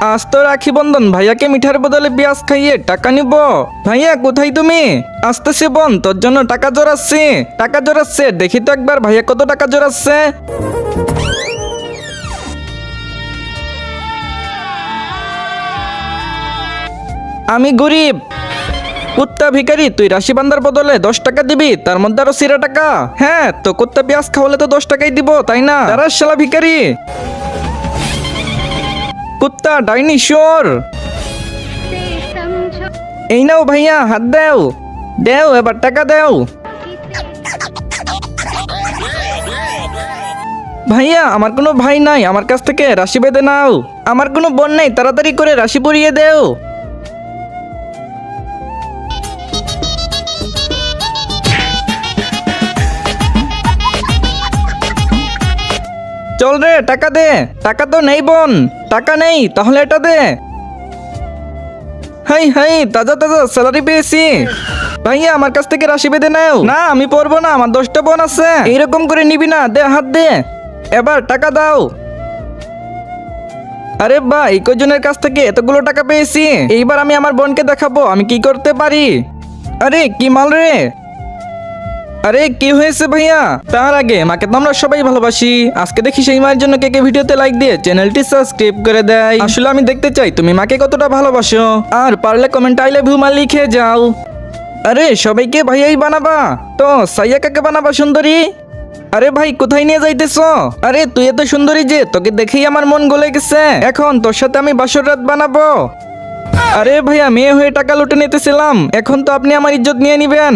আজ তো রাখি বন্ধন, ভাইয়াকে মিঠার বদলে পেঁয়াজ খাইয়ে টাকা নিব। ভাইয়া কোথায় তুমি? আসতেছি বোন, তোর জন্য টাকা জোরাচ্ছে। দেখি তো একবার ভাইয়া কত টাকা জোরাচ্ছে। আমি গরিব কুত্তা ভিখারি, তুই রাশি বান্দার বদলে 10 টাকা দিবি, তার মধ্যে আরো সিরা টাকা। হ্যাঁ, তো কুত্তা পেঁয়াজ খাওয়ালে তো 10 টাকাই দিব, তাই না? তারা শালা ভিখারি, কুত্তা ডাইনি শোর। এই নাও ভাইয়া, হাত দেও দেও, এবার টাকা দেও। ভাইয়া আমার কোনো ভাই নাই, আমার কাছ থেকে রাশি বেঁধে নাও। আমার কোনো বোন নেই, তাড়াতাড়ি করে রাশি পরিয়ে দেও। চল রে, টাকা দে। টাকা তো নেই বোন, টাকা নেই, তাহলে এটা দে। হাই হাই, তাজা তাজা স্যালারি পেয়েছি। ভাইয়া আমার কাছ থেকে রাশি বেঁধে নাও। না আমি পড়বো না, আমার 10টা বোন আছে। এইরকম করে নিবি না, দে হাত দে। এবার টাকা দাও। আরে বাহ, এই কয়জনের কাছ থেকে এতগুলো টাকা পেয়েছি। এইবার আমি আমার বোনকে দেখাবো আমি কি করতে পারি। আরে কি মাল রে? আরে কি হয়েছে ভাইয়া? তার আগে মাকে তো আমরা সবাই ভালোবাসি। আজকে দেখি সেই মায়ের জন্য কে কে ভিডিওতে লাইক দিয়ে চ্যানেলটি সাবস্ক্রাইব করে দেয়। আসলে আমি দেখতে চাই তুমি মাকে কতটা ভালোবাসো, আর পারলে কমেন্ট আই লাভ ইউ মা লিখে যাও। আরে সবাইকে ভাইয়াই বানাবা তো সাইয়া কাকে বানাবা সুন্দরী? আরে ভাই কোথায় নিয়ে যাইতেছো? আরে তুই এত সুন্দরী যে তোকে দেখেই আমার মন গলে গেছে। এখন তোর সাথে আমি বাসর রাত বানাবো। আরে ভাইয়া মেয়ে হয়ে টাকা লুটে নিতেছিলাম, এখন তো আপনি আমার ইজ্জত নিয়ে নিবেন।